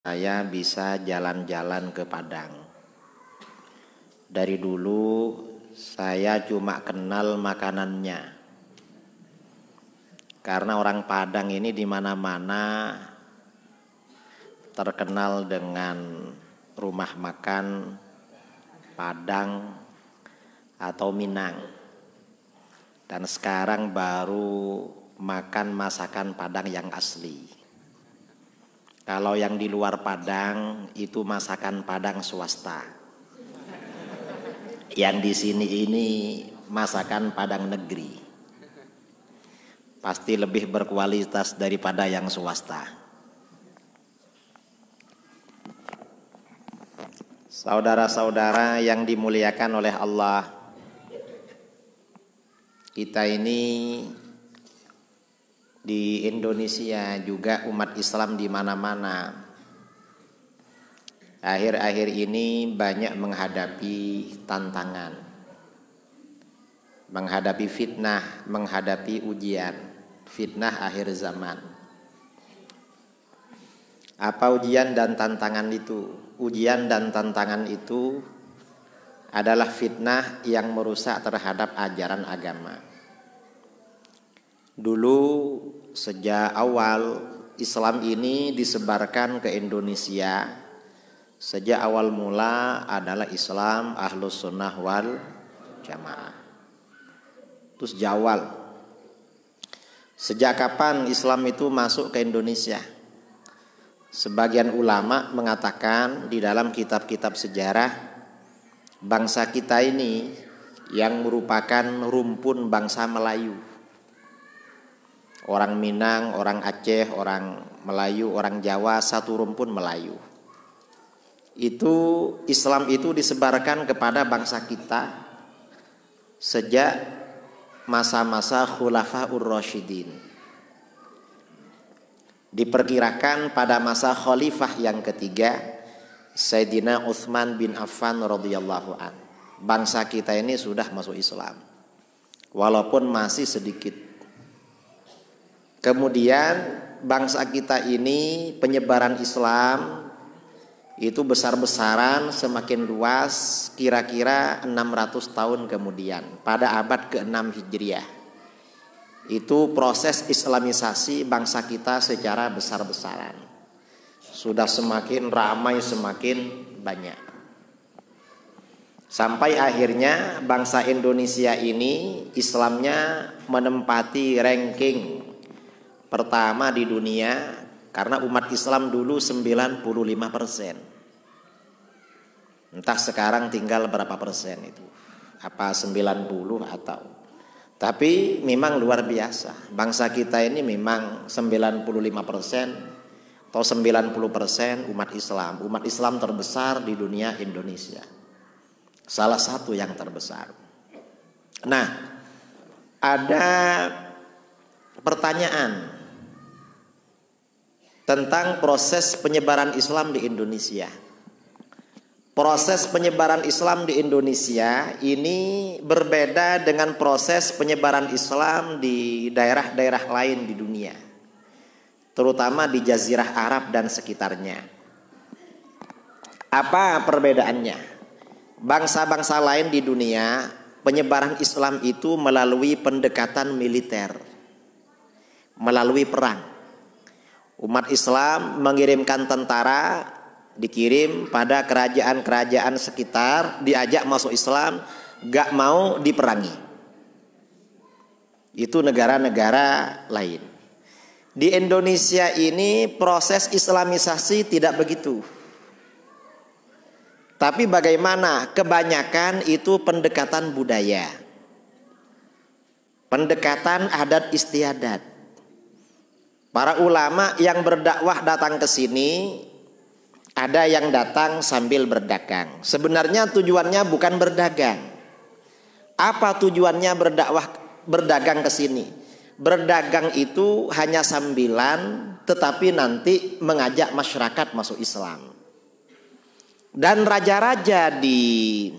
saya bisa jalan-jalan ke Padang. Dari dulu saya cuma kenal makanannya. Karena orang Padang ini di mana-mana terkenal dengan rumah makan Padang atau Minang. Dan sekarang baru makan masakan Padang yang asli. Kalau yang di luar Padang itu masakan Padang swasta. Yang di sini ini masakan Padang negeri. Pasti lebih berkualitas daripada yang swasta. Saudara-saudara yang dimuliakan oleh Allah, kita ini di Indonesia juga umat Islam di mana-mana akhir-akhir ini banyak menghadapi tantangan, menghadapi fitnah, menghadapi ujian, fitnah akhir zaman. Apa ujian dan tantangan itu? Ujian dan tantangan itu adalah fitnah yang merusak terhadap ajaran agama. Dulu sejak awal Islam ini disebarkan ke Indonesia, sejak awal mula adalah Islam Ahlus Sunnah wal Jamaah. Terus jawal, sejak kapan Islam itu masuk ke Indonesia? Sebagian ulama mengatakan di dalam kitab-kitab sejarah, bangsa kita ini yang merupakan rumpun bangsa Melayu. Orang Minang, orang Aceh, orang Melayu, orang Jawa, satu rumpun Melayu. Itu Islam itu disebarkan kepada bangsa kita sejak masa-masa Khulafaur Rasyidin. Diperkirakan pada masa khalifah yang ketiga, Sayyidina Utsman bin Affan radhiyallahu an. Bangsa kita ini sudah masuk Islam, walaupun masih sedikit. Kemudian bangsa kita ini penyebaran Islam itu besar-besaran, semakin luas, kira-kira 600 tahun kemudian pada abad ke-6 Hijriah. Itu proses islamisasi bangsa kita secara besar-besaran. Sudah semakin ramai, semakin banyak. Sampai akhirnya bangsa Indonesia ini Islamnya menempati ranking pertama di dunia, karena umat Islam dulu 95%. Entah sekarang tinggal berapa persen itu. Apa 90 atau. Tapi memang luar biasa. Bangsa kita ini memang 95% atau 90% umat Islam. Umat Islam terbesar di dunia Indonesia. Salah satu yang terbesar. Nah, ada pertanyaan tentang proses penyebaran Islam di Indonesia. Proses penyebaran Islam di Indonesia ini berbeda dengan proses penyebaran Islam di daerah-daerah lain di dunia, terutama di Jazirah Arab dan sekitarnya. Apa perbedaannya? Bangsa-bangsa lain di dunia penyebaran Islam itu melalui pendekatan militer, melalui perang. Umat Islam mengirimkan tentara, dikirim pada kerajaan-kerajaan sekitar, diajak masuk Islam, gak mau diperangi. Itu negara-negara lain. Di Indonesia ini proses islamisasi tidak begitu. Tapi bagaimana? Kebanyakan itu pendekatan budaya, pendekatan adat istiadat. Para ulama yang berdakwah datang ke sini, ada yang datang sambil berdagang. Sebenarnya tujuannya bukan berdagang. Apa tujuannya berdagang ke sini? Berdagang itu hanya sambilan, tetapi nanti mengajak masyarakat masuk Islam. Dan raja-raja di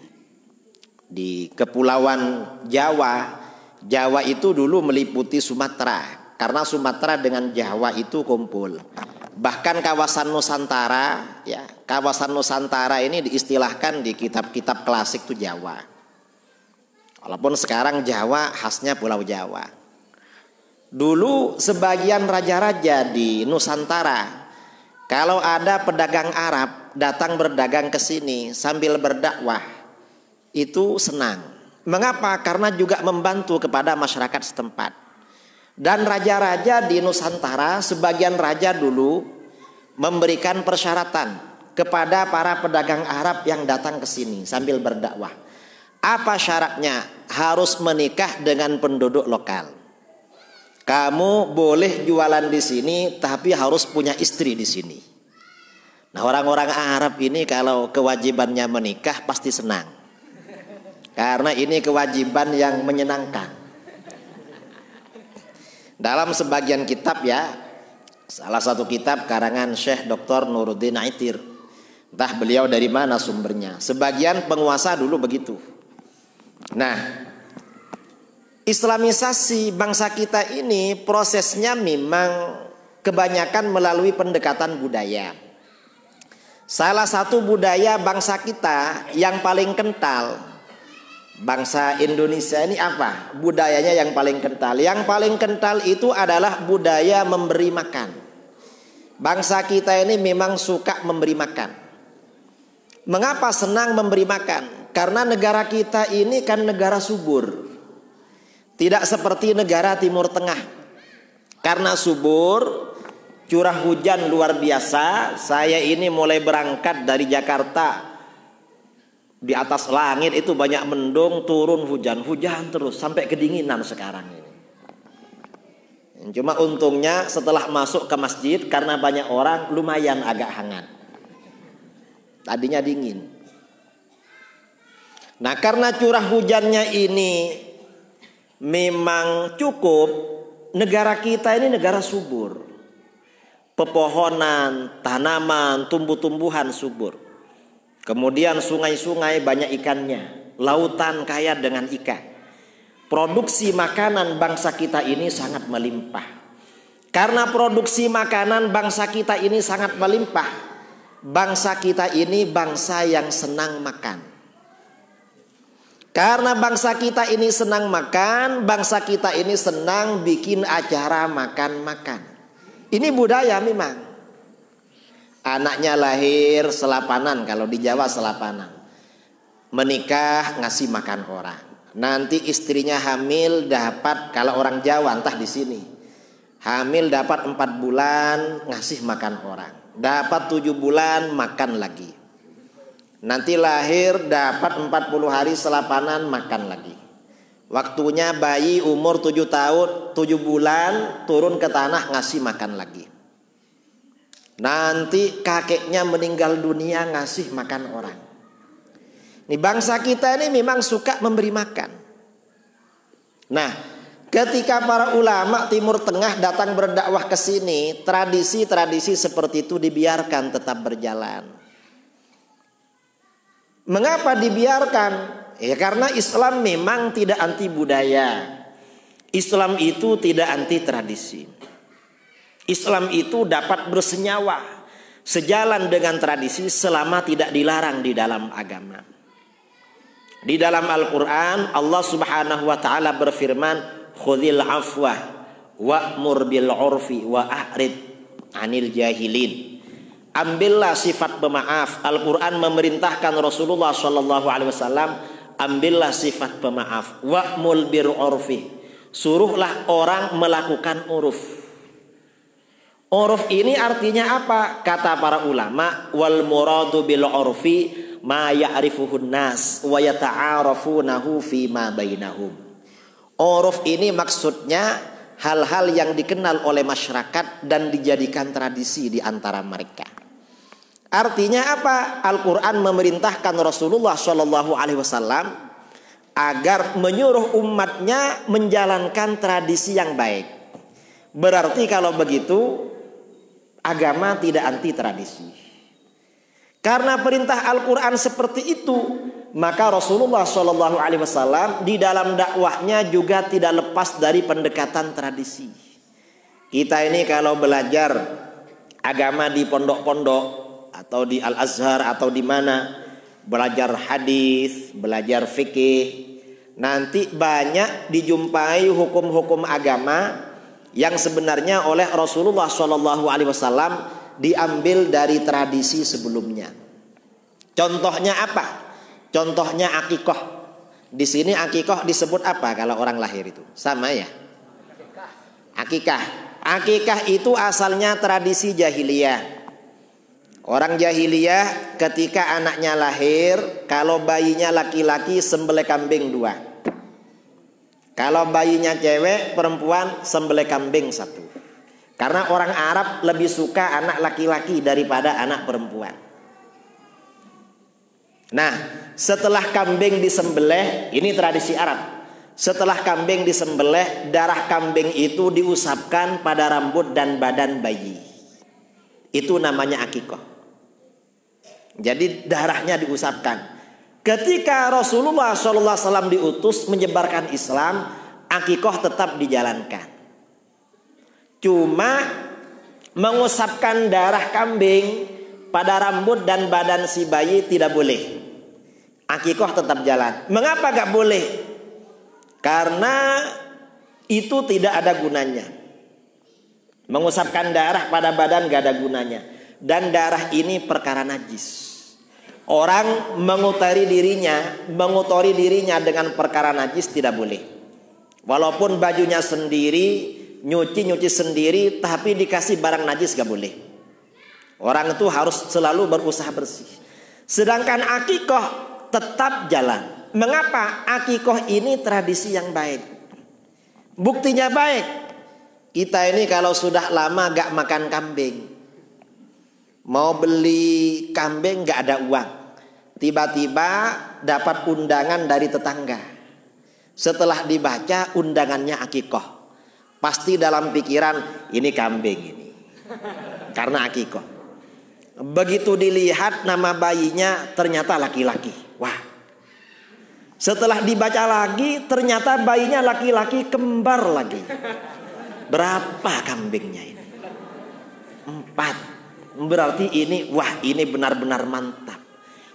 kepulauan Jawa itu dulu meliputi Sumatera. Karena Sumatera dengan Jawa itu kumpul. Bahkan kawasan Nusantara, ya, kawasan Nusantara ini diistilahkan di kitab-kitab klasik itu Jawa. Walaupun sekarang Jawa khasnya Pulau Jawa. Dulu sebagian raja-raja di Nusantara, kalau ada pedagang Arab datang berdagang ke sini sambil berdakwah, itu senang. Mengapa? Karena juga membantu kepada masyarakat setempat. Dan raja-raja di Nusantara, sebagian raja dulu memberikan persyaratan kepada para pedagang Arab yang datang ke sini sambil berdakwah. Apa syaratnya? Harus menikah dengan penduduk lokal. Kamu boleh jualan di sini, tapi harus punya istri di sini. Nah, orang-orang Arab ini kalau kewajibannya menikah pasti senang. Karena ini kewajiban yang menyenangkan. Dalam sebagian kitab, ya, salah satu kitab karangan Syekh Dr. Nuruddin Aitir, entah beliau dari mana sumbernya, sebagian penguasa dulu begitu. Nah, Islamisasi bangsa kita ini prosesnya memang kebanyakan melalui pendekatan budaya. Salah satu budaya bangsa kita yang paling kental, bangsa Indonesia ini apa? Budayanya yang paling kental. Yang paling kental itu adalah budaya memberi makan. Bangsa kita ini memang suka memberi makan. Mengapa senang memberi makan? Karena negara kita ini kan negara subur. Tidak seperti negara Timur Tengah. Karena subur, curah hujan luar biasa. Saya ini mulai berangkat dari Jakarta, di atas langit itu banyak mendung, turun hujan terus sampai kedinginan sekarang ini. Cuma untungnya setelah masuk ke masjid karena banyak orang lumayan agak hangat. Tadinya dingin. Nah, karena curah hujannya ini memang cukup, negara kita ini negara subur. Pepohonan, tanaman, tumbuh-tumbuhan subur. Kemudian sungai-sungai banyak ikannya, lautan kaya dengan ikan. Produksi makanan bangsa kita ini sangat melimpah. Karena produksi makanan bangsa kita ini sangat melimpah, bangsa kita ini bangsa yang senang makan. Karena bangsa kita ini senang makan, bangsa kita ini senang bikin acara makan-makan. Ini budaya memang. Anaknya lahir selapanan, kalau di Jawa selapanan. Menikah ngasih makan orang. Nanti istrinya hamil dapat, kalau orang Jawa entah di sini, hamil dapat 4 bulan ngasih makan orang. Dapat 7 bulan makan lagi. Nanti lahir dapat 40 hari selapanan makan lagi. Waktunya bayi umur 7 tahun, 7 bulan turun ke tanah ngasih makan lagi. Nanti kakeknya meninggal dunia ngasih makan orang. Ini bangsa kita ini memang suka memberi makan. Nah, ketika para ulama Timur Tengah datang berdakwah ke sini, tradisi-tradisi seperti itu dibiarkan tetap berjalan. Mengapa dibiarkan? Ya karena Islam memang tidak anti budaya. Islam itu tidak anti tradisi. Islam itu dapat bersenyawa sejalan dengan tradisi selama tidak dilarang di dalam agama. Di dalam Al-Quran Allah subhanahu wa ta'ala berfirman, khudhil afwah wa'mur bil urfi wa a'rid anil jahilin. Ambillah sifat pemaaf. Al-Quran memerintahkan Rasulullah SAW, ambillah sifat pemaaf. Wa'mul bil urfi, suruhlah orang melakukan uruf. Uruf ini artinya apa? Kata para ulama, wal muradu bil urfi ma ya'rifuhun nas wa yata'arafunahu fi ma bainahum. Uruf ini maksudnya hal-hal yang dikenal oleh masyarakat dan dijadikan tradisi di antara mereka. Artinya apa? Al-Quran memerintahkan Rasulullah SAW agar menyuruh umatnya menjalankan tradisi yang baik. Berarti kalau begitu agama tidak anti tradisi. Karena perintah Al-Quran seperti itu, maka Rasulullah SAW di dalam dakwahnya juga tidak lepas dari pendekatan tradisi. Kita ini kalau belajar agama di pondok-pondok atau di Al-Azhar atau di mana, belajar hadis, belajar fikih, nanti banyak dijumpai hukum-hukum agama yang sebenarnya oleh Rasulullah SAW diambil dari tradisi sebelumnya. Contohnya apa? Contohnya akikah. Di sini akikah disebut apa kalau orang lahir itu? Sama ya? Akikah. Akikah itu asalnya tradisi jahiliyah. Orang jahiliyah ketika anaknya lahir, kalau bayinya laki-laki sembelih kambing 2. Kalau bayinya cewek, perempuan sembelih kambing 1. Karena orang Arab lebih suka anak laki-laki daripada anak perempuan. Nah, setelah kambing disembelih, ini tradisi Arab. Setelah kambing disembelih, darah kambing itu diusapkan pada rambut dan badan bayi. Itu namanya akikah. Jadi darahnya diusapkan. Ketika Rasulullah SAW diutus menyebarkan Islam, akikah tetap dijalankan. Cuma mengusapkan darah kambing pada rambut dan badan si bayi tidak boleh. Akikah tetap jalan. Mengapa gak boleh? Karena itu tidak ada gunanya. Mengusapkan darah pada badan gak ada gunanya. Dan darah ini perkara najis. Orang mengotori dirinya dengan perkara najis tidak boleh. Walaupun bajunya sendiri, nyuci sendiri, tapi dikasih barang najis gak boleh. Orang itu harus selalu berusaha bersih. Sedangkan akikah tetap jalan. Mengapa? Akikah ini tradisi yang baik. Buktinya baik. Kita ini kalau sudah lama gak makan kambing, mau beli kambing gak ada uang, tiba-tiba dapat undangan dari tetangga. Setelah dibaca undangannya akikah, pasti dalam pikiran ini kambing ini, karena akikah. Begitu dilihat nama bayinya ternyata laki-laki. Wah. Setelah dibaca lagi ternyata bayinya laki-laki, kembar lagi. Berapa kambingnya ini? 4. Berarti ini, wah ini benar-benar mantap.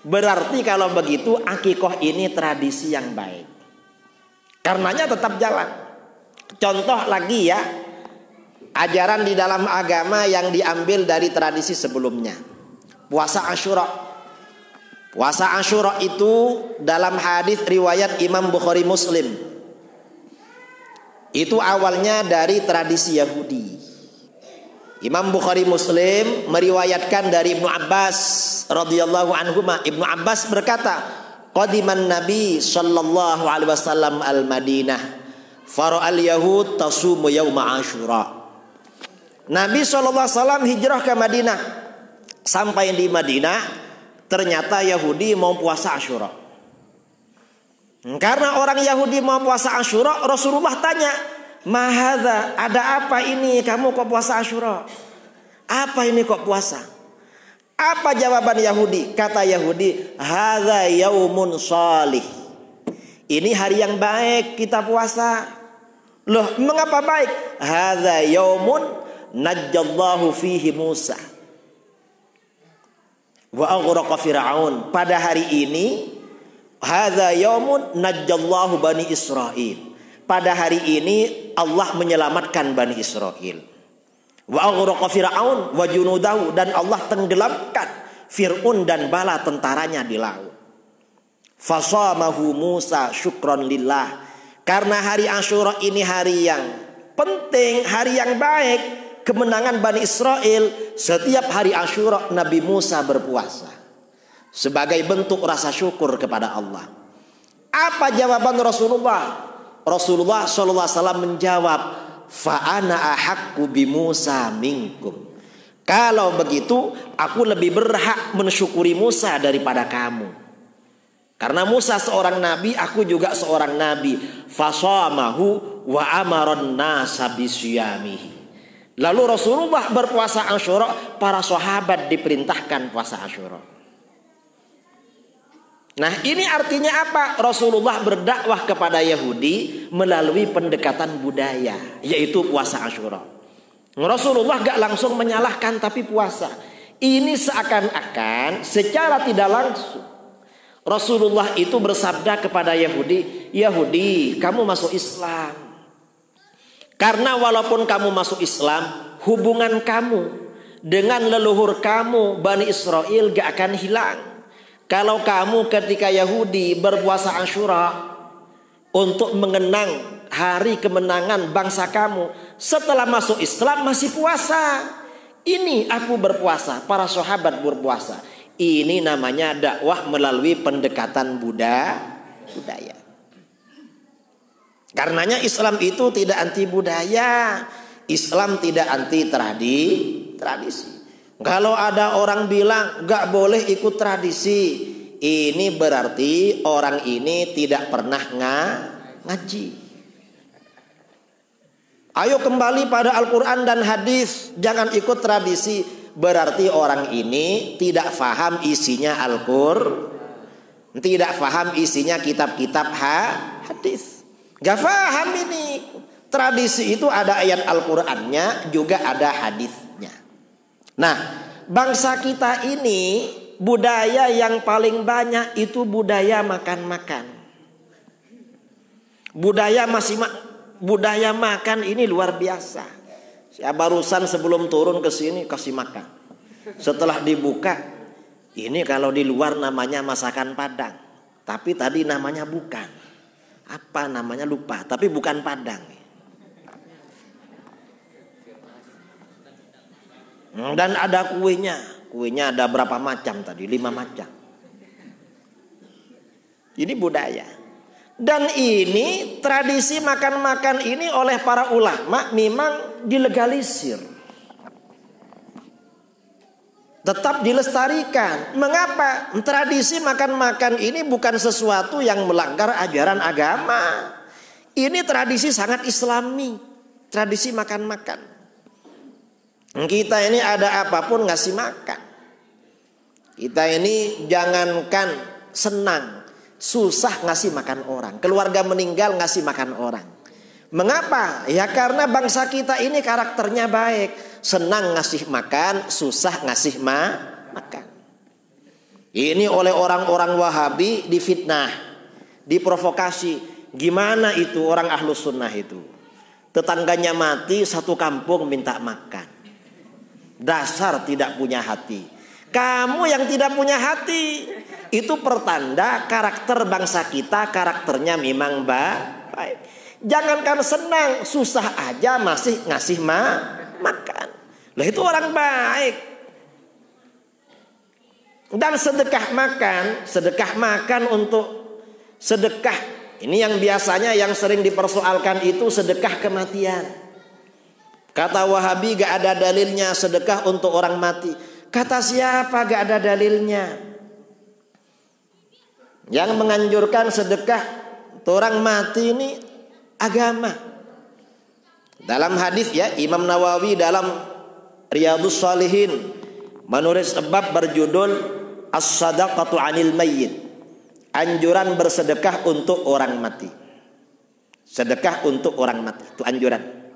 Berarti kalau begitu akikah ini tradisi yang baik. Karenanya tetap jalan. Contoh lagi ya, ajaran di dalam agama yang diambil dari tradisi sebelumnya. Puasa Asyura. Puasa Asyura itu dalam hadis riwayat Imam Bukhari Muslim. Itu awalnya dari tradisi Yahudi. Imam Bukhari Muslim meriwayatkan dari Ibnu Abbas radhiyallahu anhuma. Ibnu Abbas berkata, qadiman Nabi sallallahu alaihi wasallam al-Madinah, fara'al yahud tasumu yauma Asyura. Nabi sallallahu alaihi wasallam hijrah ke Madinah. Sampai di Madinah ternyata Yahudi mau puasa Asyura. Karena orang Yahudi mau puasa Asyura, Rasulullah tanya, "Mahadza, ada apa ini kamu kok puasa Asyura? Apa ini kok puasa?" Apa jawaban Yahudi? Kata Yahudi, "Hadza yaumun shalih." Ini hari yang baik kita puasa. Loh, mengapa baik? "Hadza yaumun najjallahu fihi Musa wa aghraqa Fir'aun." Pada hari ini, hadza yaumun najjallahu bani Israil. Pada hari ini Allah menyelamatkan Bani Israil. Wa aghraqa Fir'aun wa junudahu, dan Allah tenggelamkan Fir'aun dan bala tentaranya di laut. Fasamahu Musa syukron lillah. Karena hari Asyura ini hari yang penting, hari yang baik, kemenangan Bani Israel, setiap hari Asyura Nabi Musa berpuasa sebagai bentuk rasa syukur kepada Allah. Apa jawaban Rasulullah? Rasulullah SAW menjawab, fa'ana ahaqqu bi Musa minkum. Kalau begitu aku lebih berhak mensyukuri Musa daripada kamu. Karena Musa seorang nabi, aku juga seorang nabi. Fasamahu wa amaron nasa bisyamihi. Lalu Rasulullah berpuasa Asyura, para sahabat diperintahkan puasa Asyura. Nah, ini artinya apa? Rasulullah berdakwah kepada Yahudi melalui pendekatan budaya, yaitu puasa Asyura. Rasulullah gak langsung menyalahkan tapi puasa. Ini seakan-akan secara tidak langsung Rasulullah itu bersabda kepada Yahudi, Yahudi, kamu masuk Islam. Karena walaupun kamu masuk Islam, hubungan kamu dengan leluhur kamu Bani Israel gak akan hilang. Kalau kamu ketika Yahudi berpuasa Asyura untuk mengenang hari kemenangan bangsa kamu, setelah masuk Islam masih puasa. Ini aku berpuasa, para sahabat berpuasa. Ini namanya dakwah melalui pendekatan budaya. Karenanya Islam itu tidak anti budaya, Islam tidak anti tradisi. Kalau ada orang bilang gak boleh ikut tradisi, ini berarti orang ini tidak pernah ngaji. Ayo kembali pada Al-Quran dan hadis, jangan ikut tradisi. Berarti orang ini tidak faham isinya Al-Quran, tidak faham isinya kitab-kitab hadis. Gak faham ini. Tradisi itu ada ayat Al-Qurannya, juga ada hadisnya. Nah, bangsa kita ini budaya yang paling banyak itu budaya makan-makan. Budaya makan ini luar biasa. Saya barusan sebelum turun ke sini kasih makan. Setelah dibuka, ini kalau di luar namanya masakan Padang, tapi tadi namanya bukan. Apa namanya lupa, tapi bukan Padang. Dan ada kuenya. Kuenya ada berapa macam tadi? 5 macam. Ini budaya. Dan ini tradisi makan-makan ini oleh para ulama memang dilegalisir. Tetap dilestarikan. Mengapa? Tradisi makan-makan ini bukan sesuatu yang melanggar ajaran agama. Ini tradisi sangat islami. Tradisi makan-makan. Kita ini ada apapun ngasih makan. Kita ini jangankan senang, susah ngasih makan orang. Keluarga meninggal ngasih makan orang. Mengapa? Ya karena bangsa kita ini karakternya baik. Senang ngasih makan, susah ngasih makan. Ini oleh orang-orang Wahabi difitnah, diprovokasi. Gimana itu orang Ahlus Sunnah itu? Tetangganya mati, satu kampung minta makan. Dasar tidak punya hati. Kamu yang tidak punya hati. Itu pertanda karakter bangsa kita, karakternya memang baik. Jangankan senang, susah aja masih ngasih makan. Lah itu orang baik. Dan sedekah makan untuk sedekah. Ini yang biasanya yang sering dipersoalkan itu sedekah kematian. Kata Wahabi gak ada dalilnya sedekah untuk orang mati. Kata siapa gak ada dalilnya? Yang menganjurkan sedekah untuk orang mati ini agama. Dalam hadis ya, Imam Nawawi dalam Riyadhus Shalihin menulis bab berjudul As-Sadaqatu 'anil Mayyit. Anjuran bersedekah untuk orang mati. Sedekah untuk orang mati itu anjuran.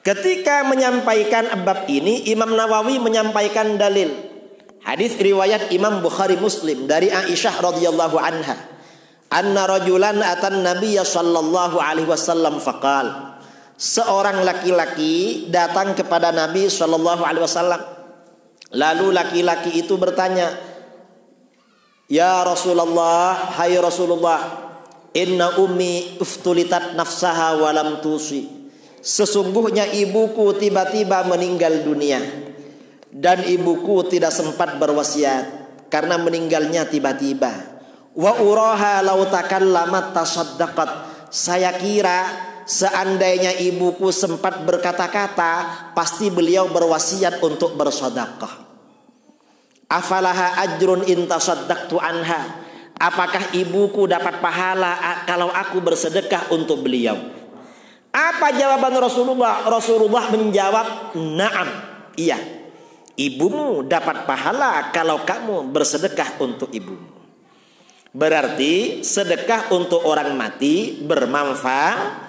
Ketika menyampaikan bab ini, Imam Nawawi menyampaikan dalil. Hadis riwayat Imam Bukhari Muslim dari Aisyah radhiyallahu anha. Anna rajulan atan Nabiyya sallallahu alaihi wasallam faqal. Seorang laki-laki datang kepada Nabi sallallahu alaihi wasallam. Lalu laki-laki itu bertanya, "Ya Rasulullah, hai Rasulullah, inna ummi uftulitat nafsaha wa lam tusi." Sesungguhnya ibuku tiba-tiba meninggal dunia dan ibuku tidak sempat berwasiat karena meninggalnya tiba-tiba. Wa uraha law takallamat tasaddaqat. Saya kira seandainya ibuku sempat berkata-kata, pasti beliau berwasiat untuk bersedekah. Afalaha ajrun in tasaddaqtu anha. Apakah ibuku dapat pahala kalau aku bersedekah untuk beliau? Apa jawaban Rasulullah? Rasulullah menjawab, "Na'am, iya. Ibumu dapat pahala kalau kamu bersedekah untuk ibumu." Berarti sedekah untuk orang mati bermanfaat.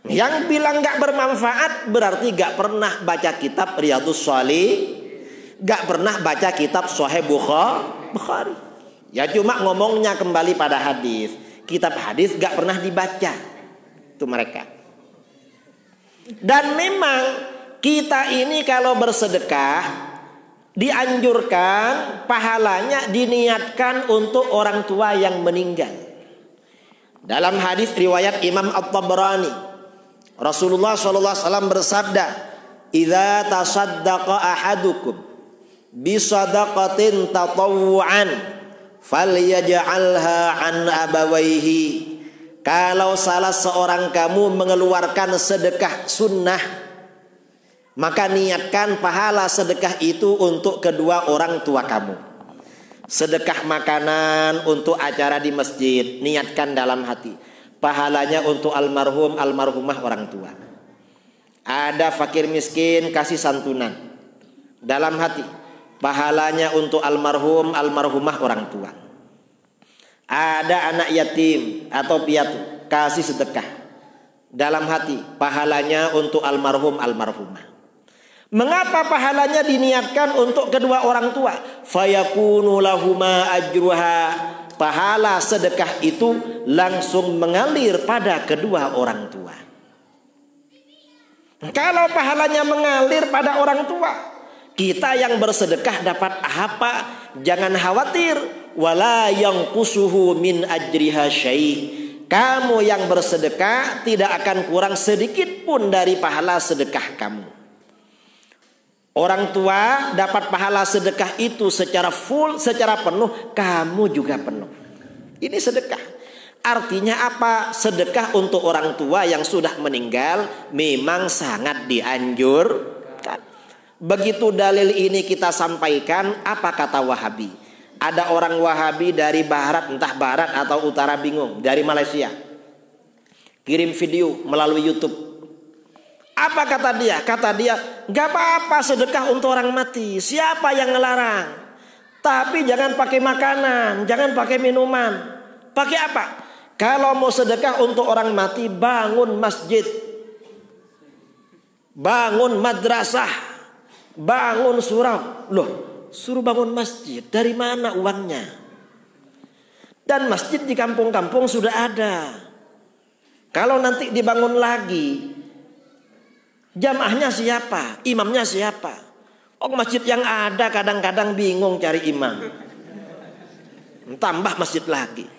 Yang bilang gak bermanfaat berarti gak pernah baca kitab Riyadhus Shalihin, gak pernah baca kitab Sahih Bukhari. Ya cuma ngomongnya kembali pada hadis. Kitab hadis gak pernah dibaca. Itu mereka. Dan memang kita ini kalau bersedekah dianjurkan pahalanya diniatkan untuk orang tua yang meninggal. Dalam hadis riwayat Imam At-Tabrani, Rasulullah SAW bersabda, "Idza tasaddaqa ahadukum bi shadaqatin tatawwu'an falyaj'alha an abawayhi." Kalau salah seorang kamu mengeluarkan sedekah sunnah, maka niatkan pahala sedekah itu untuk kedua orang tua kamu. Sedekah makanan untuk acara di masjid, niatkan dalam hati. Pahalanya untuk almarhum, almarhumah orang tua. Ada fakir miskin, kasih santunan dalam hati. Pahalanya untuk almarhum, almarhumah orang tua. Ada anak yatim atau piatu, kasih sedekah dalam hati. Pahalanya untuk almarhum, almarhumah. Mengapa pahalanya diniatkan untuk kedua orang tua? Fayakunu lahuma ajruha. Pahala sedekah itu langsung mengalir pada kedua orang tua. Kalau pahalanya mengalir pada orang tua, kita yang bersedekah dapat apa? Jangan khawatir. Wala yanqusuhu min ajriha syai'. Kamu yang bersedekah tidak akan kurang sedikit pun dari pahala sedekah kamu. Orang tua dapat pahala sedekah itu secara full, secara penuh, kamu juga penuh. Ini sedekah. Artinya apa? Sedekah untuk orang tua yang sudah meninggal memang sangat dianjurkan. Begitu dalil ini kita sampaikan, apa kata Wahabi? Ada orang Wahabi dari barat, entah barat atau utara bingung, dari Malaysia. Kirim video melalui YouTube. Apa kata dia? Kata dia, gak apa-apa sedekah untuk orang mati. Siapa yang ngelarang? Tapi jangan pakai makanan, jangan pakai minuman. Pakai apa? Kalau mau sedekah untuk orang mati, bangun masjid, bangun madrasah, bangun surau. Loh, suruh bangun masjid, dari mana uangnya? Dan masjid di kampung-kampung sudah ada. Kalau nanti dibangun lagi, jamaahnya siapa? Imamnya siapa? Oh, masjid yang ada kadang-kadang bingung cari imam. Tambah masjid lagi.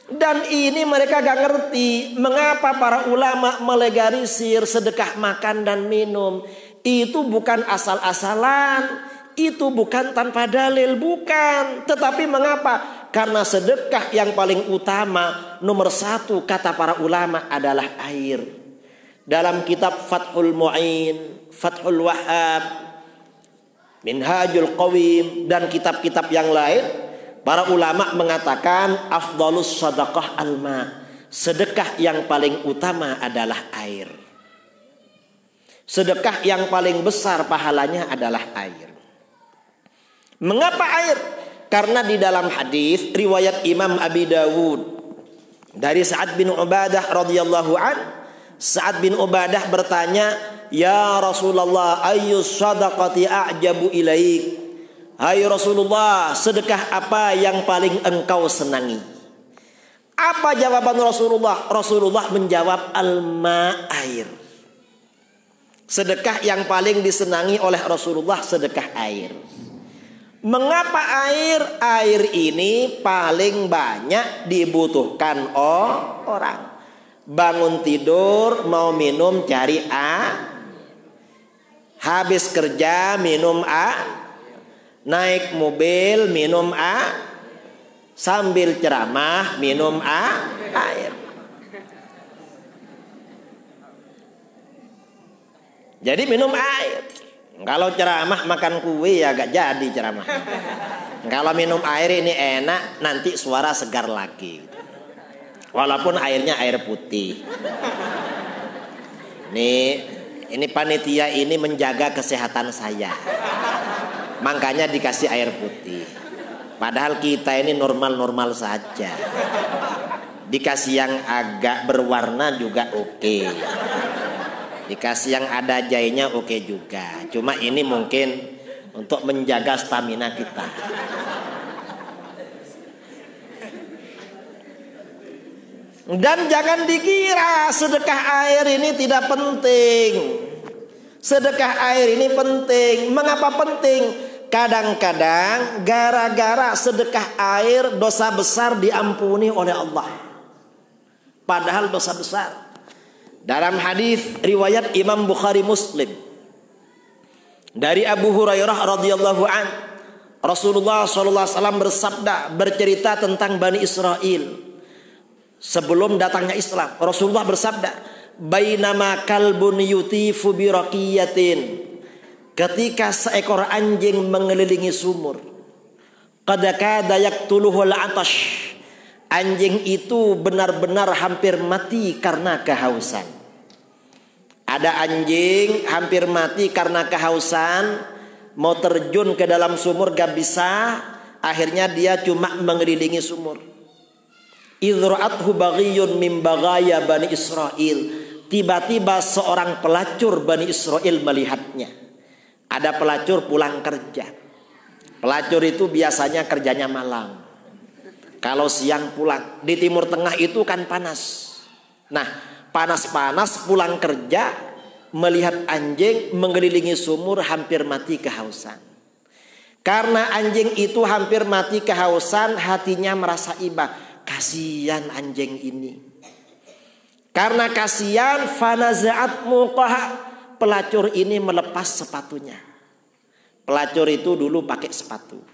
Dan ini mereka gak ngerti mengapa para ulama melegalisir sedekah makan dan minum. Itu bukan asal-asalan, itu bukan tanpa dalil, bukan. Tetapi mengapa? Karena sedekah yang paling utama, nomor satu kata para ulama adalah air. Dalam kitab Fathul Mu'in, Fathul Wahhab, Minhajul Qawim, dan kitab-kitab yang lain, para ulama mengatakan afdhalus sadaqah al-ma. Sedekah yang paling utama adalah air. Sedekah yang paling besar pahalanya adalah air. Mengapa air? Karena di dalam hadis riwayat Imam Abi Dawud dari Sa'ad bin Ubadah radhiyallahu an, Sa'ad bin Ubadah bertanya, "Ya Rasulullah, ayyus sadaqati a'jabu ilaik?" Hai Rasulullah, sedekah apa yang paling engkau senangi? Apa jawaban Rasulullah? Rasulullah menjawab al-ma, air. Sedekah yang paling disenangi oleh Rasulullah sedekah air. Mengapa air? Air ini paling banyak dibutuhkan orang. Bangun tidur mau minum cari habis kerja minum naik mobil minum sambil ceramah minum air. Jadi minum air. Kalau ceramah makan kue ya gak jadi ceramah. Kalau minum air ini enak, nanti suara segar lagi. Walaupun airnya air putih. Ini panitia ini menjaga kesehatan saya. Makanya dikasih air putih. Padahal kita ini normal-normal saja. Dikasih yang agak berwarna juga oke. Dikasih yang ada jahenya oke juga. Cuma ini mungkin untuk menjaga stamina kita. Dan jangan dikira sedekah air ini tidak penting. Sedekah air ini penting. Mengapa penting? Kadang-kadang gara-gara sedekah air dosa besar diampuni oleh Allah. Padahal dosa besar. Dalam hadis riwayat Imam Bukhari Muslim dari Abu Hurairah radhiyallahu an, Rasulullah SAW bersabda, bercerita tentang Bani Israel sebelum datangnya Islam. Rasulullah bersabda, bainama kalbun yutifu bi raqiyatin, ketika seekor anjing mengelilingi sumur, qad kada yaqtuluhul atash, anjing itu benar-benar hampir mati karena kehausan. Ada anjing hampir mati karena kehausan, mau terjun ke dalam sumur gak bisa, akhirnya dia cuma mengelilingi sumur. Idra'athu baghiyun min baghaya Bani Israel, tiba-tiba seorang pelacur Bani Israel melihatnya. Ada pelacur pulang kerja. Pelacur itu biasanya kerjanya malam. Kalau siang pulang, di Timur Tengah itu kan panas. Nah, panas-panas pulang kerja, melihat anjing mengelilingi sumur hampir mati kehausan. Karena anjing itu hampir mati kehausan, hatinya merasa iba. Kasihan anjing ini. Karena kasihan, fanaza'at muqaha, pelacur ini melepas sepatunya. Pelacur itu dulu pakai sepatu.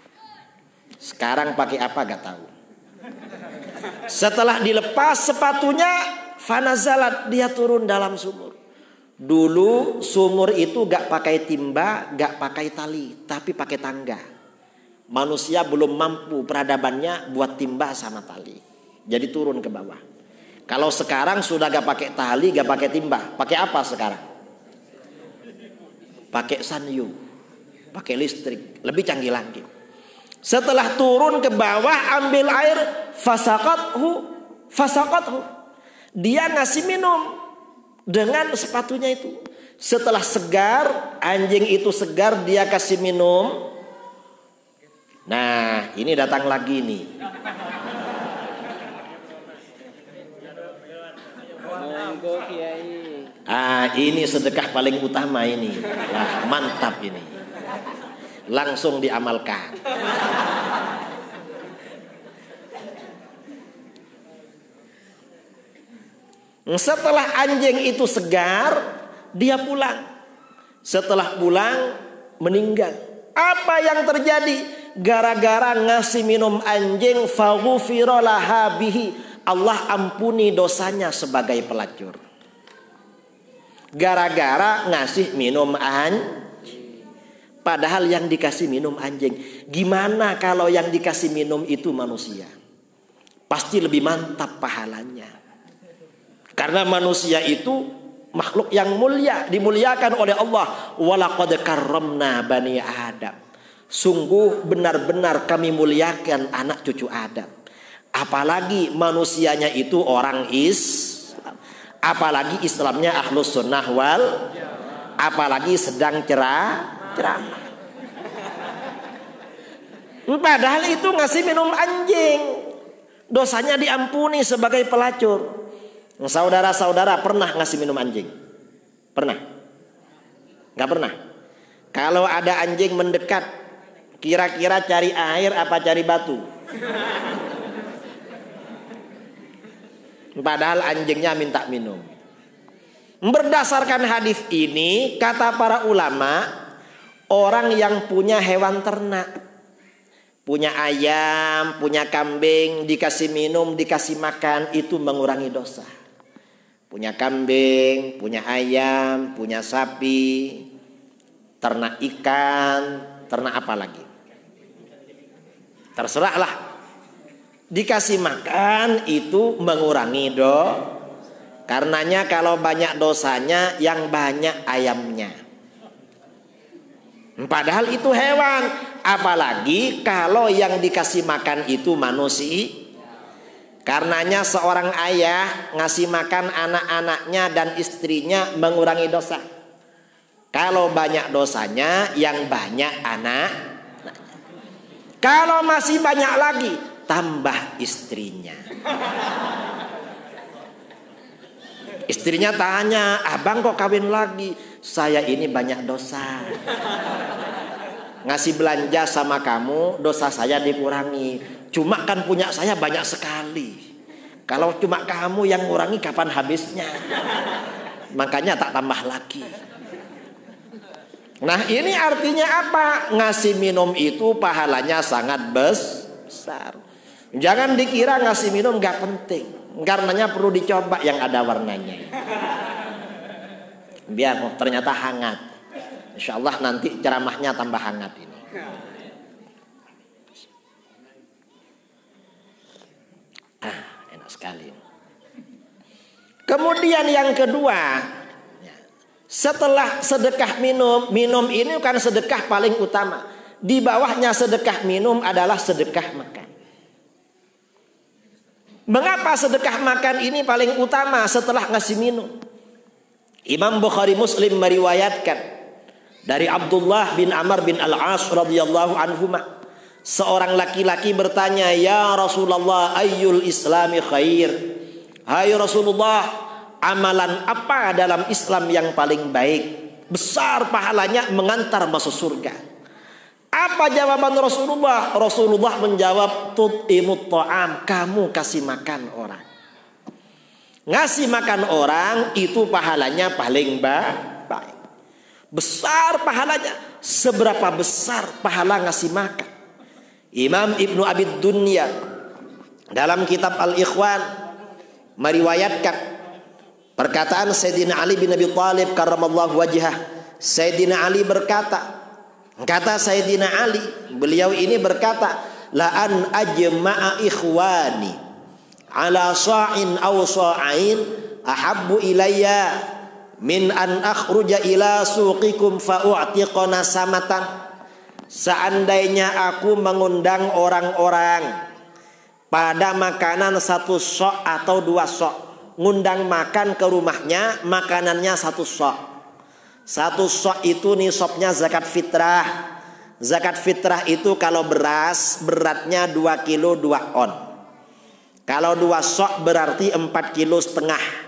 Sekarang pakai apa gak tahu. Setelah dilepas sepatunya, fanazalat, dia turun dalam sumur. Dulu sumur itu gak pakai timba, gak pakai tali, tapi pakai tangga. Manusia belum mampu peradabannya buat timba sama tali. Jadi turun ke bawah. Kalau sekarang sudah gak pakai tali, gak pakai timba, pakai apa sekarang? Pakai sanyu, pakai listrik, lebih canggih lagi. Setelah turun ke bawah, ambil air, fasaqathu. Dia ngasih minum dengan sepatunya itu. Setelah segar, anjing itu segar, dia kasih minum. Nah, ini datang lagi nih. Ini sedekah paling utama ini. Wah, mantap ini. Langsung diamalkan. Setelah anjing itu segar, dia pulang. Setelah pulang, meninggal. Apa yang terjadi? Gara-gara ngasih minum anjing, faghufira laha bihi, Allah ampuni dosanya sebagai pelacur. Gara-gara ngasih minum anjing. Padahal yang dikasih minum anjing. Gimana kalau yang dikasih minum itu manusia? Pasti lebih mantap pahalanya. Karena manusia itu makhluk yang mulia, dimuliakan oleh Allah. Walaqad karramna bani Adam. Sungguh benar-benar kami muliakan anak cucu Adam. Apalagi manusianya itu orang Islam. Apalagi Islamnya ahlus sunnah wal. Apalagi sedang ceramah. Padahal itu ngasih minum anjing, dosanya diampuni sebagai pelacur. Saudara-saudara pernah ngasih minum anjing? Pernah? Gak pernah? Kalau ada anjing mendekat, kira-kira cari air apa cari batu? Padahal anjingnya minta minum. Berdasarkan hadis ini, kata para ulama, orang yang punya hewan ternak, punya ayam, punya kambing, dikasih minum, dikasih makan, itu mengurangi dosa. Punya kambing, punya ayam, punya sapi, ternak ikan, ternak apa lagi? Terserahlah. Dikasih makan itu mengurangi dosa. Karenanya kalau banyak dosanya, yang banyak ayamnya. Padahal itu hewan. Apalagi kalau yang dikasih makan itu manusia. Karenanya seorang ayah ngasih makan anak-anaknya dan istrinya mengurangi dosa. Kalau banyak dosanya, yang banyak anak. Kalau masih banyak lagi, tambah istrinya. Istrinya tanya, abang kok kawin lagi? Saya ini banyak dosa. Ngasih belanja sama kamu, dosa saya dikurangi. Cuma kan punya saya banyak sekali. Kalau cuma kamu yang ngurangi, kapan habisnya? Makanya tak tambah lagi. Nah, ini artinya apa? Ngasih minum itu pahalanya sangat besar. Jangan dikira ngasih minum gak penting. Karenanya perlu dicoba yang ada warnanya. Biar ternyata hangat. Insya Allah nanti ceramahnya tambah hangat ini. Enak sekali. Kemudian yang kedua, setelah sedekah minum, minum ini kan sedekah paling utama. Di bawahnya sedekah minum adalah sedekah makan. Mengapa sedekah makan ini paling utama setelah ngasih minum? Imam Bukhari Muslim meriwayatkan dari Abdullah bin Amr bin Al-As radhiyallahu anhuma, seorang laki-laki bertanya, "Ya Rasulullah, ayyul islami khair?" Hai Rasulullah, amalan apa dalam Islam yang paling baik, besar pahalanya, mengantar masuk surga? Apa jawaban Rasulullah? Rasulullah menjawab, tut'imut ta'am, kamu kasih makan orang. Ngasih makan orang itu pahalanya paling baik. Besar pahalanya. Seberapa besar pahala ngasih makan? Imam Ibnu Abid Dunya dalam kitab Al-Ikhwan meriwayatkan perkataan Sayyidina Ali bin Abi Thalib karramallahu wajhah. Sayyidina Ali berkata, kata Sayyidina Ali, beliau ini berkata, la an ajma'a ikhwani ala sa'in aw sa'ain ahabbu ilayya min an akhruja ila suqikum fa u'tiqana samatan. Seandainya aku mengundang orang-orang pada makanan satu sok atau dua sok, ngundang makan ke rumahnya, makanannya satu sok. Satu sok itu nisabnya zakat fitrah. Zakat fitrah itu kalau beras beratnya 2 kilo 2 on. Kalau 2 sok berarti 4 kilo setengah.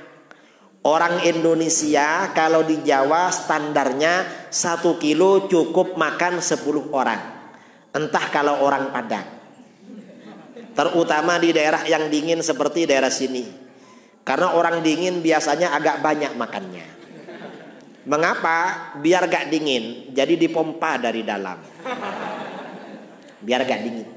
Orang Indonesia kalau di Jawa standarnya 1 kilo cukup makan 10 orang. Entah kalau orang Padang. Terutama di daerah yang dingin seperti daerah sini. Karena orang dingin biasanya agak banyak makannya. Mengapa? Biar gak dingin, jadi dipompa dari dalam. Biar gak dingin.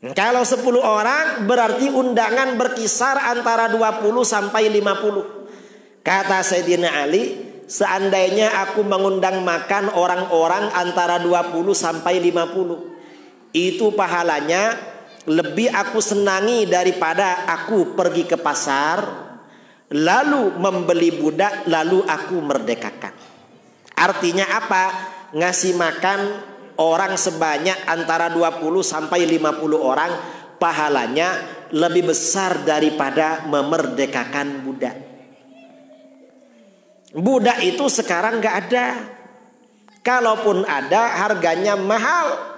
Kalau 10 orang berarti undangan berkisar antara 20 sampai 50. Kata Sayyidina Ali, seandainya aku mengundang makan orang-orang antara 20 sampai 50, itu pahalanya lebih aku senangi daripada aku pergi ke pasar lalu membeli budak, lalu aku merdekakan. Artinya apa? Ngasih makan orang sebanyak antara 20 sampai 50 orang, pahalanya lebih besar daripada memerdekakan budak. Budak itu sekarang gak ada. Kalaupun ada, harganya mahal.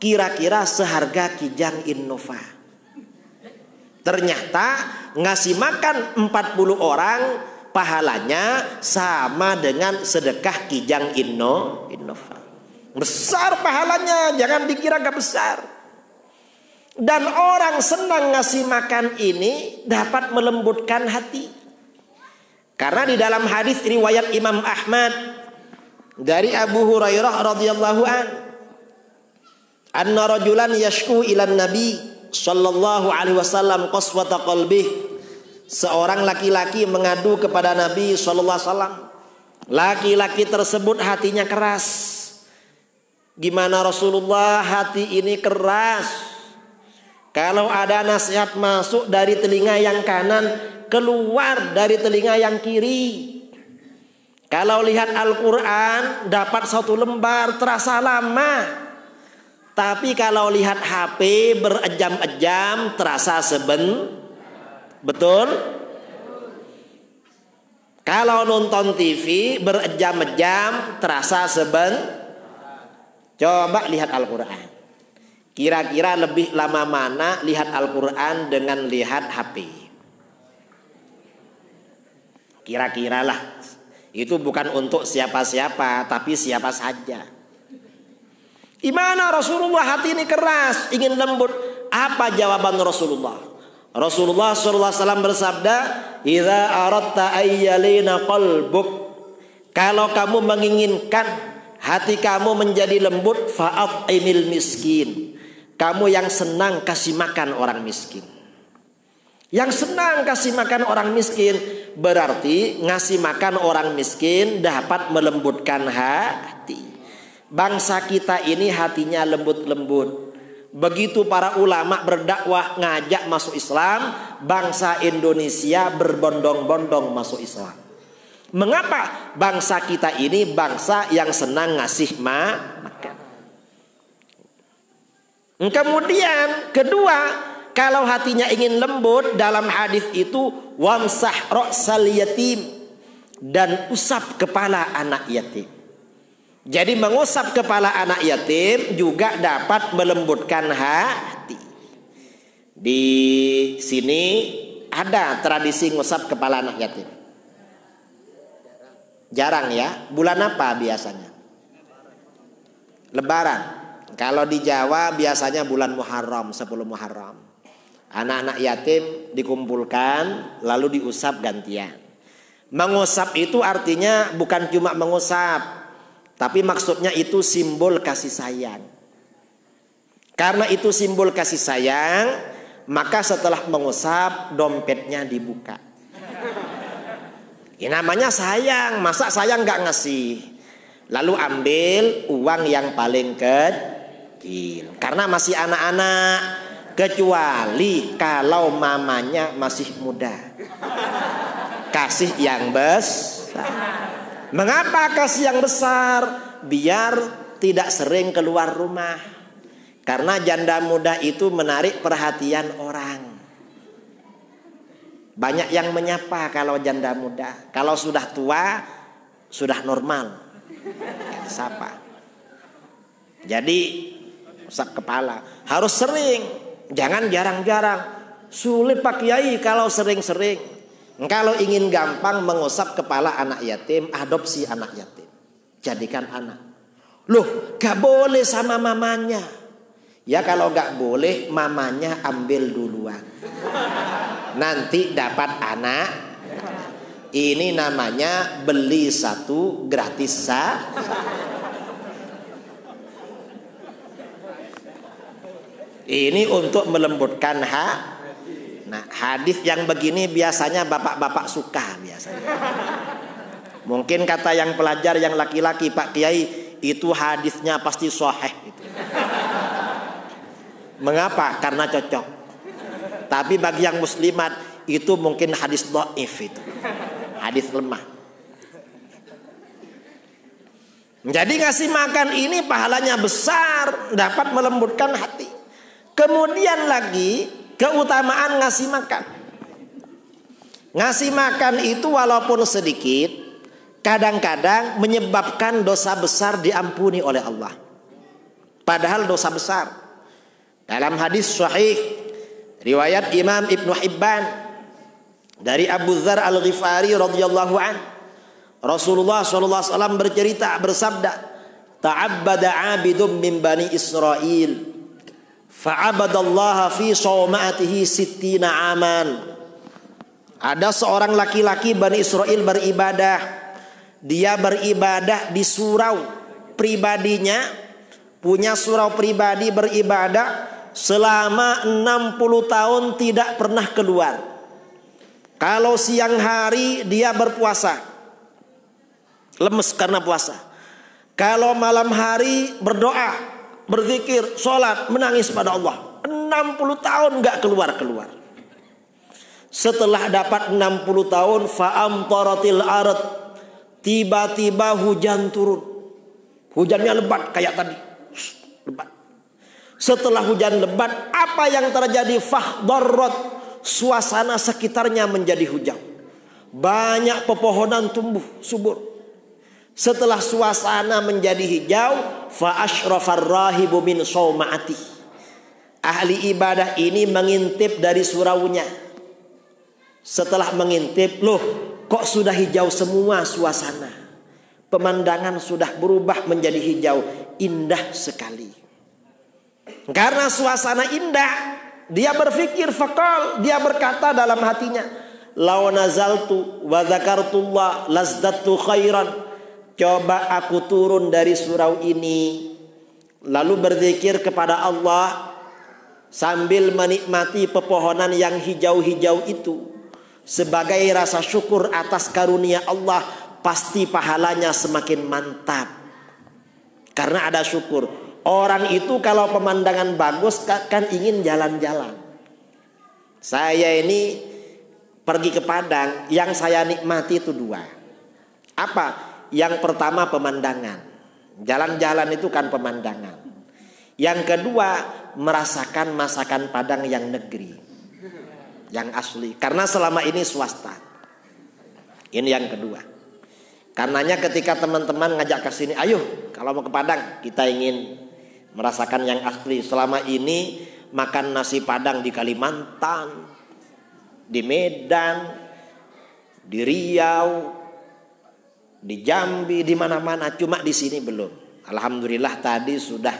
Kira-kira seharga Kijang Innova. Ternyata ngasih makan 40 orang pahalanya sama dengan sedekah Kijang Innova. Besar pahalanya, jangan dikira gak besar. Dan orang senang ngasih makan ini dapat melembutkan hati. Karena di dalam hadis riwayat Imam Ahmad dari Abu Hurairah radhiyallahu an, anna rajulan yashku ilan nabi sallallahu alaihi wasallam qaswata qalbih. Seorang laki-laki mengadu kepada Nabi sallallahu alaihi wasallam. Laki-laki tersebut hatinya keras. Gimana Rasulullah, hati ini keras. Kalau ada nasihat masuk dari telinga yang kanan, keluar dari telinga yang kiri. Kalau lihat Al-Quran dapat 1 lembar terasa lama. Tapi kalau lihat HP berjam-jam terasa betul? Kalau nonton TV berjam-jam terasa Coba lihat Al-Quran. Kira-kira lebih lama mana lihat Al-Quran dengan lihat HP? Kira-kira lah. Itu bukan untuk siapa-siapa, tapi siapa saja. Gimana Rasulullah hati ini keras, ingin lembut. Apa jawaban Rasulullah? Rasulullah SAW bersabda, "Idza aradta ayyalina qalbuk." Kalau kamu menginginkan hati kamu menjadi lembut, fa'at'imil miskin. Kamu yang senang kasih makan orang miskin. Yang senang kasih makan orang miskin, berarti ngasih makan orang miskin dapat melembutkan hati. Bangsa kita ini hatinya lembut-lembut. Begitu para ulama berdakwah ngajak masuk Islam, bangsa Indonesia berbondong-bondong masuk Islam. Mengapa? Bangsa kita ini bangsa yang senang ngasih makan. Kemudian kedua, kalau hatinya ingin lembut, dalam hadis itu wamsah ra'sal yatim, dan usap kepala anak yatim. Jadi mengusap kepala anak yatim juga dapat melembutkan hati. Di sini ada tradisi ngusap kepala anak yatim. Jarang ya. Bulan apa biasanya? Lebaran. Kalau di Jawa biasanya bulan Muharram, 10 Muharram. Anak-anak yatim dikumpulkan lalu diusap gantian. Mengusap itu artinya bukan cuma mengusap, tapi maksudnya itu simbol kasih sayang. Karena itu simbol kasih sayang, maka setelah mengusap dompetnya dibuka. Ini namanya sayang. Masa sayang gak ngasih? Lalu ambil uang yang paling kecil. Karena masih anak-anak. Kecuali kalau mamanya masih muda. Kasih yang besar. Mengapa kasih yang besar? Biar tidak sering keluar rumah. Karena janda muda itu menarik perhatian orang. Banyak yang menyapa kalau janda muda. Kalau sudah tua, sudah normal. Sapa. Jadi usap kepala. Harus sering. Jangan jarang-jarang. Sulit Pak Kiai kalau sering-sering. Kalau ingin gampang mengusap kepala anak yatim, adopsi anak yatim. Jadikan anak. Loh, gak boleh sama mamanya. Ya kalau gak boleh, mamanya ambil duluan. Nanti dapat anak. Ini namanya beli satu gratis satu. Ini untuk melembutkan hati. Nah, hadis yang begini biasanya bapak-bapak suka biasanya. Mungkin kata yang pelajar yang laki-laki, Pak Kiai, itu hadisnya pasti sahih itu. Mengapa? Karena cocok. Tapi bagi yang muslimat itu mungkin hadis dhaif itu. Hadis lemah. Jadi ngasih makan ini pahalanya besar, dapat melembutkan hati. Kemudian lagi keutamaan ngasih makan. Ngasih makan itu walaupun sedikit, kadang-kadang menyebabkan dosa besar diampuni oleh Allah. Padahal dosa besar. Dalam hadis sahih riwayat Imam Ibnu Hibban dari Abu Dzar Al-Ghifari radhiyallahu an, Rasulullah SAW bercerita, bersabda, "Ta'abbada 'abidun min bani Israil fa'abadallaha fi shawma'atihi sittina aman." Ada seorang laki-laki Bani Israel beribadah. Dia beribadah di surau pribadinya, punya surau pribadi, beribadah selama 60 tahun tidak pernah keluar. Kalau siang hari dia berpuasa, lemes karena puasa. Kalau malam hari berdoa, berzikir, sholat, menangis pada Allah. 60 tahun gak keluar-keluar. Setelah dapat 60 tahun, fa'amtaratil ard, tiba-tiba hujan turun. Hujannya lebat kayak tadi. Lebat. Setelah hujan lebat, apa yang terjadi? Fakhdarrat, suasana sekitarnya menjadi hijau. Banyak pepohonan tumbuh subur. Setelah suasana menjadi hijau, fa asyrafar rahibu min sauma'ati. Ahli ibadah ini mengintip dari suraunya. Setelah mengintip, loh, kok sudah hijau semua suasana. Pemandangan sudah berubah menjadi hijau, indah sekali. Karena suasana indah, dia berpikir, faqal, dia berkata dalam hatinya, law nazaltu wa dzakartullah lazdadtu khairan. Coba aku turun dari surau ini, lalu berzikir kepada Allah sambil menikmati pepohonan yang hijau-hijau itu sebagai rasa syukur atas karunia Allah, pasti pahalanya semakin mantap. Karena ada syukur. Orang itu kalau pemandangan bagus kan ingin jalan-jalan. Saya ini pergi ke Padang, yang saya nikmati itu dua. Apa? Yang pertama pemandangan. Jalan-jalan itu kan pemandangan. Yang kedua, merasakan masakan Padang yang negeri, yang asli. Karena selama ini swasta. Ini yang kedua. Karenanya ketika teman-teman ngajak ke sini, ayo kalau mau ke Padang kita ingin merasakan yang asli. Selama ini makan nasi Padang di Kalimantan, di Medan, di Riau, di Jambi, di mana-mana. Cuma di sini belum. Alhamdulillah tadi sudah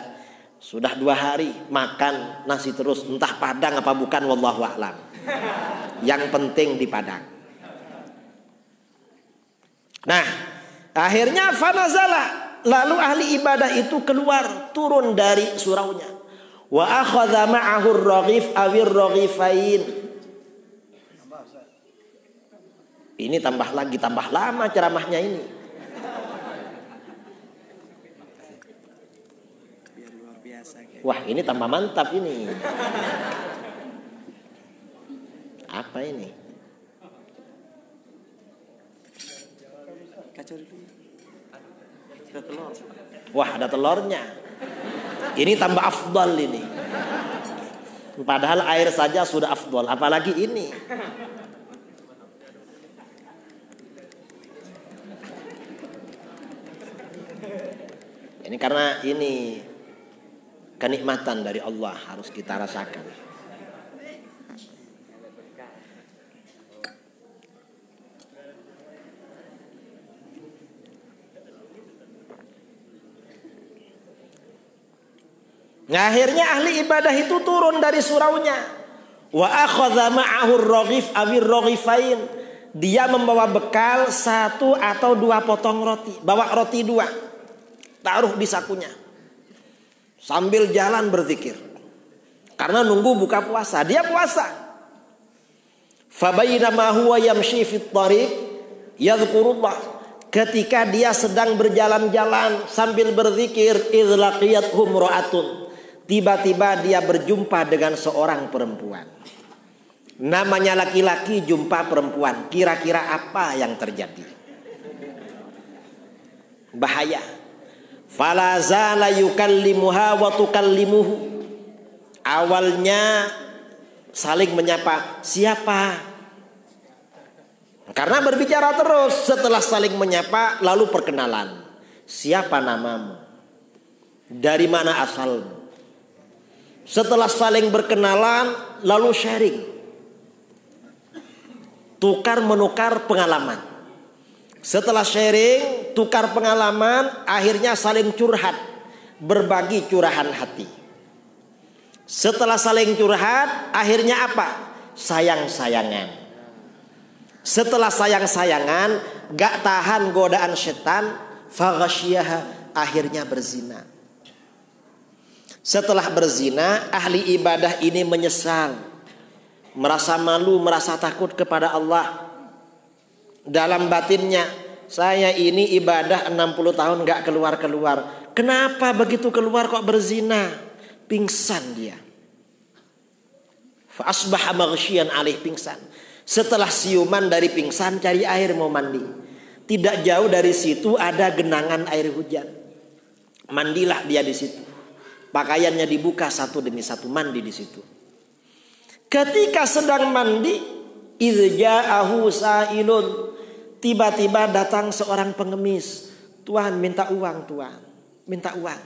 2 hari makan nasi terus. Entah Padang apa bukan, wallahu a'lam. Yang penting di Padang. Nah, akhirnya fanazala. Lalu ahli ibadah itu keluar, turun dari suraunya. Wa akhadha ma'ahu ar-raghif awir raghifain. Ini tambah lama ceramahnya ini. Wah, ini tambah mantap ini. Apa ini? Kacau dulu. Ada telur. Wah, ada telurnya. Ini tambah afdal ini. Padahal air saja sudah afdal, apalagi ini. Ini karena ini kenikmatan dari Allah harus kita rasakan. Nah, akhirnya ahli ibadah itu turun dari suraunya. Wa akhadha ma'ahu ar-raghif awir raghifain. Dia membawa bekal 1 atau 2 potong roti. Bawa roti 2. Taruh di sakunya. Sambil jalan berzikir. Karena nunggu buka puasa. Dia puasa. Fa bainama huwa yamshi fit thariq yadhkurullah. Ketika dia sedang berjalan-jalan sambil berzikir, idz laqiyatuhum ra'atun. Tiba-tiba dia berjumpa dengan seorang perempuan. Namanya laki-laki jumpa perempuan. Kira-kira apa yang terjadi? Bahaya. Fala zala yukallimuha wa tukallimuhu. Awalnya saling menyapa. Siapa? Karena berbicara terus. Setelah saling menyapa lalu perkenalan. Siapa namamu? Dari mana asalmu? Setelah saling berkenalan lalu sharing. Tukar menukar pengalaman. Setelah sharing, tukar pengalaman, akhirnya saling curhat, berbagi curahan hati. Setelah saling curhat, akhirnya apa? Sayang-sayangan. Setelah sayang-sayangan, gak tahan godaan setan, faghasyiyaha, akhirnya berzina. Setelah berzina, ahli ibadah ini menyesal, merasa malu, merasa takut kepada Allah. Dalam batinnya, saya ini ibadah 60 tahun gak keluar-keluar. Kenapa begitu keluar kok berzina? Pingsan dia. Fa asbaha maghsyian alaih, pingsan. Setelah siuman dari pingsan, cari air mau mandi. Tidak jauh dari situ ada genangan air hujan. Mandilah dia di situ. Pakaiannya dibuka satu demi satu, mandi di situ. Ketika sedang mandi, idz ja'ahu sa'ilun, tiba-tiba datang seorang pengemis. Tuan, minta uang, Tuan. Minta uang.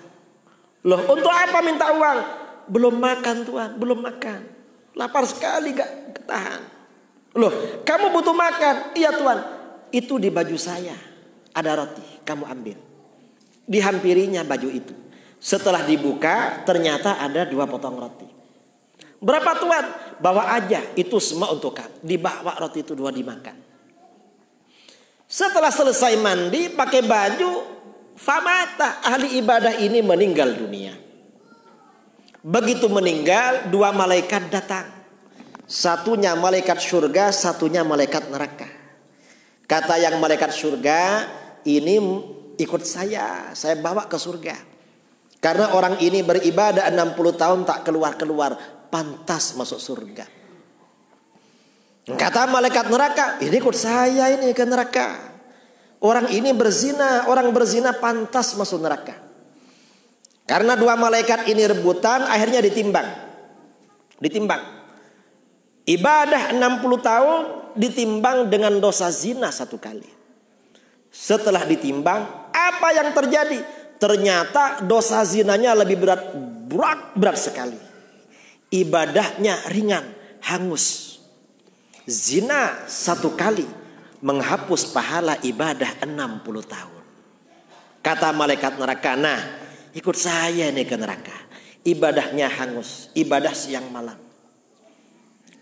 Loh, untuk apa minta uang? Belum makan, Tuan, belum makan. Lapar sekali, gak ketahan. Loh, kamu butuh makan? Iya, Tuan. Itu di baju saya ada roti, kamu ambil. Dihampirinya baju itu. Setelah dibuka, ternyata ada 2 potong roti. Berapa, Tuan? Bawa aja, itu semua untuk kamu. Dibawa roti itu 2 dimakan. Setelah selesai mandi, pakai baju, famata, ahli ibadah ini meninggal dunia. Begitu meninggal, 2 malaikat datang. Satunya malaikat surga, satunya malaikat neraka. Kata yang malaikat surga, ini ikut saya bawa ke surga. Karena orang ini beribadah 60 tahun tak keluar-keluar, pantas masuk surga. Kata malaikat neraka, ini ikut saya ini ke neraka. Orang ini berzina, orang berzina pantas masuk neraka. Karena 2 malaikat ini rebutan, akhirnya ditimbang. Ibadah 60 tahun ditimbang dengan dosa zina 1 kali. Setelah ditimbang, apa yang terjadi? Ternyata dosa zinanya lebih berat sekali. Ibadahnya ringan, hangus. Zina 1 kali menghapus pahala ibadah 60 tahun. Kata malaikat neraka, nah ikut saya nih ke neraka. Ibadahnya hangus, ibadah siang malam.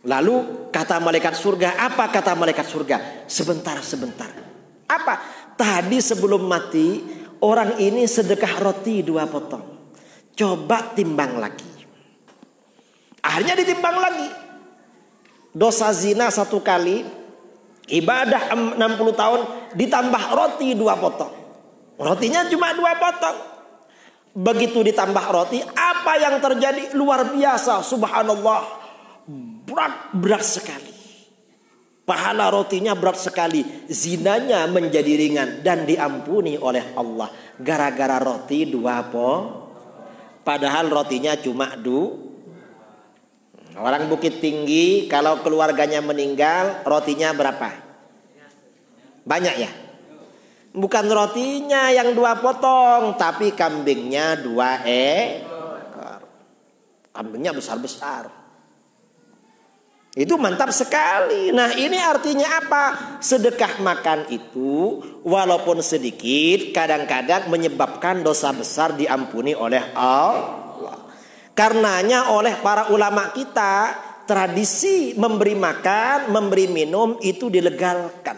Lalu kata malaikat surga, apa kata malaikat surga? Sebentar. Apa? Tadi sebelum mati, orang ini sedekah roti 2 potong. Coba timbang lagi. Akhirnya ditimbang lagi. Dosa zina 1 kali, ibadah 60 tahun, ditambah roti 2 potong. Rotinya cuma 2 potong. Begitu ditambah roti, apa yang terjadi? Luar biasa, subhanallah. Berat sekali. Pahala rotinya berat sekali. Zinanya menjadi ringan dan diampuni oleh Allah. Gara-gara roti 2 potong. Padahal rotinya cuma 2. Orang Bukit Tinggi kalau keluarganya meninggal, rotinya berapa? Banyak ya? Bukan rotinya yang 2 potong, tapi kambingnya 2 ekor. Kambingnya besar-besar. Itu mantap sekali. Nah, ini artinya apa? Sedekah makan itu walaupun sedikit, kadang-kadang menyebabkan dosa besar diampuni oleh Allah. Karenanya oleh para ulama kita, tradisi memberi makan, memberi minum itu dilegalkan,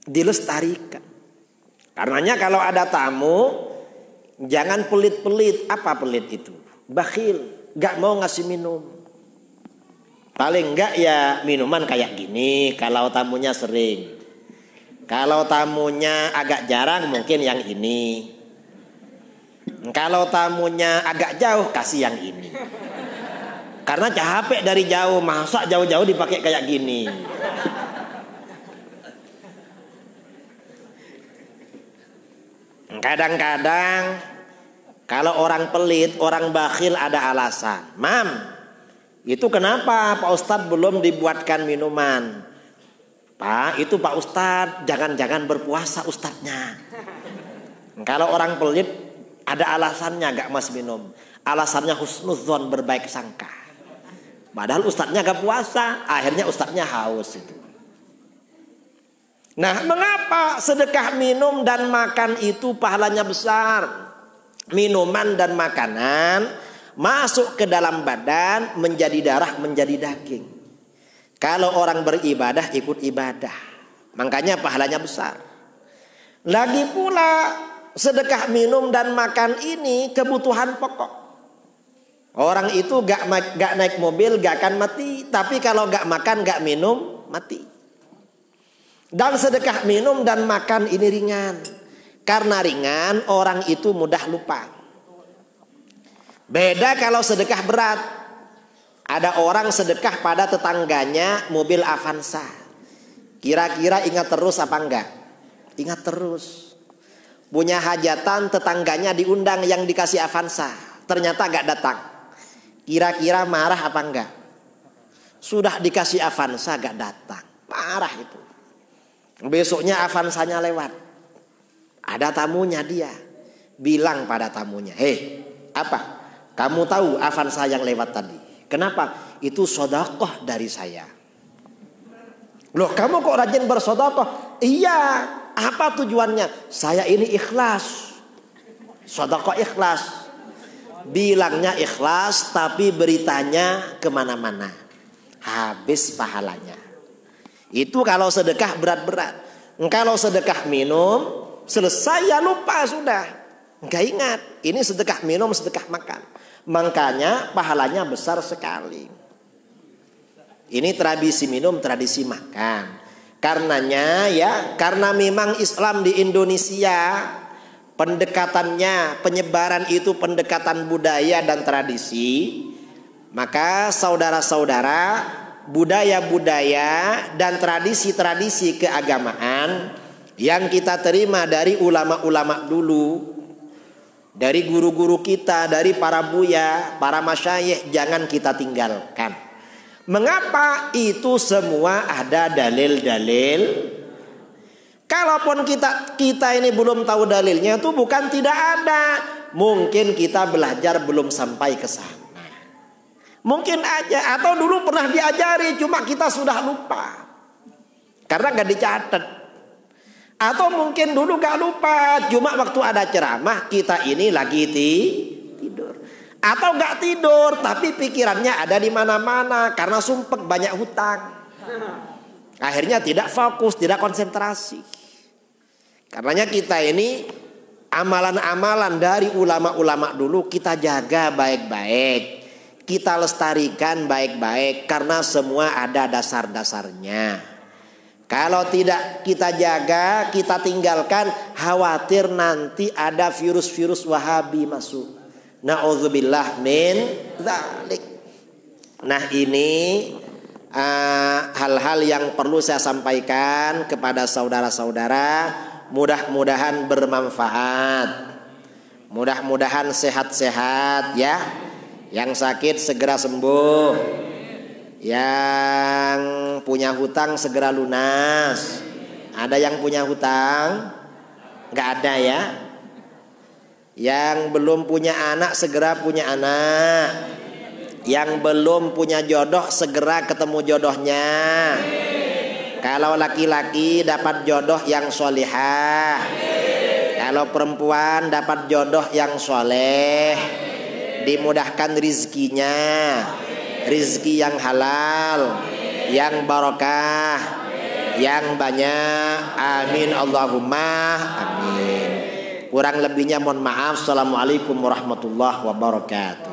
dilestarikan. Karenanya kalau ada tamu, jangan pelit-pelit. Apa pelit itu? Bakhil, gak mau ngasih minum. Paling enggak ya minuman kayak gini kalau tamunya sering. Kalau tamunya agak jarang mungkin yang ini. Kalau tamunya agak jauh kasih yang ini. Karena capek dari jauh, masa jauh-jauh dipakai kayak gini. Kadang-kadang kalau orang pelit, orang bakhil ada alasan. Mam, itu kenapa Pak Ustadz belum dibuatkan minuman? Pak, itu Pak Ustadz jangan-jangan berpuasa Ustadznya. Kalau orang pelit ada alasannya gak mas minum. Alasannya husnudzon, berbaik sangka. Padahal Ustadznya gak puasa, akhirnya Ustadznya haus itu. Nah, mengapa sedekah minum dan makan itu pahalanya besar? Minuman dan makanan masuk ke dalam badan, menjadi darah, menjadi daging. Kalau orang beribadah ikut ibadah, makanya pahalanya besar. Lagi pula sedekah minum dan makan ini kebutuhan pokok. Orang itu gak naik mobil gak akan mati, tapi kalau gak makan gak minum mati. Dan sedekah minum dan makan ini ringan. Karena ringan orang itu mudah lupa. Beda kalau sedekah berat. Ada orang sedekah pada tetangganya mobil Avanza. Kira-kira ingat terus apa enggak? Ingat terus. Punya hajatan, tetangganya diundang yang dikasih Avanza, ternyata gak datang. Kira-kira marah apa enggak? Sudah dikasih Avanza gak datang, marah itu. Besoknya Avanzanya lewat, ada tamunya, dia bilang pada tamunya, hei, apa? Kamu tahu Avanza yang lewat tadi? Kenapa? Itu sedekah dari saya. Loh, kamu kok rajin bersedekah? Iya. Apa tujuannya? Saya ini ikhlas. Sedekah ikhlas. Bilangnya ikhlas, tapi beritanya kemana-mana. Habis pahalanya. Itu kalau sedekah berat-berat. Kalau sedekah minum, selesai ya lupa sudah. Nggak ingat. Ini sedekah minum, sedekah makan. Makanya pahalanya besar sekali. Ini tradisi minum, tradisi makan. Karenanya ya, karena memang Islam di Indonesia pendekatannya, penyebaran itu pendekatan budaya dan tradisi, maka saudara-saudara, budaya-budaya dan tradisi-tradisi keagamaan yang kita terima dari ulama-ulama dulu, dari guru-guru kita, dari para buya, para masyayikh, jangan kita tinggalkan. Mengapa? Itu semua ada dalil-dalil. Kalaupun kita ini belum tahu dalilnya, itu bukan tidak ada. Mungkin kita belajar belum sampai ke sana. Mungkin aja, atau dulu pernah diajari, cuma kita sudah lupa karena gak dicatat. Atau mungkin dulu gak lupa, cuma waktu ada ceramah kita ini lagi tidur. Atau gak tidur, tapi pikirannya ada di mana-mana karena sumpek banyak hutang. Akhirnya tidak fokus, tidak konsentrasi. Karenanya kita ini amalan-amalan dari ulama-ulama dulu kita jaga baik-baik, kita lestarikan baik-baik karena semua ada dasar-dasarnya. Kalau tidak kita jaga, kita tinggalkan, khawatir nanti ada virus-virus Wahabi masuk. Na'udzubillah min dzalik. Nah, ini hal-hal yang perlu saya sampaikan kepada saudara-saudara. Mudah-mudahan bermanfaat. Mudah-mudahan sehat-sehat ya. Yang sakit segera sembuh. Yang punya hutang segera lunas. Ada yang punya hutang? Nggak ada ya. Yang belum punya anak segera punya anak. Yang belum punya jodoh segera ketemu jodohnya. Kalau laki-laki dapat jodoh yang solihah. Kalau perempuan dapat jodoh yang soleh. Dimudahkan rizkinya. Rizki yang halal, yang barokah, yang banyak. Amin Allahumma amin. Kurang lebihnya mohon maaf. Assalamualaikum warahmatullahi wabarakatuh.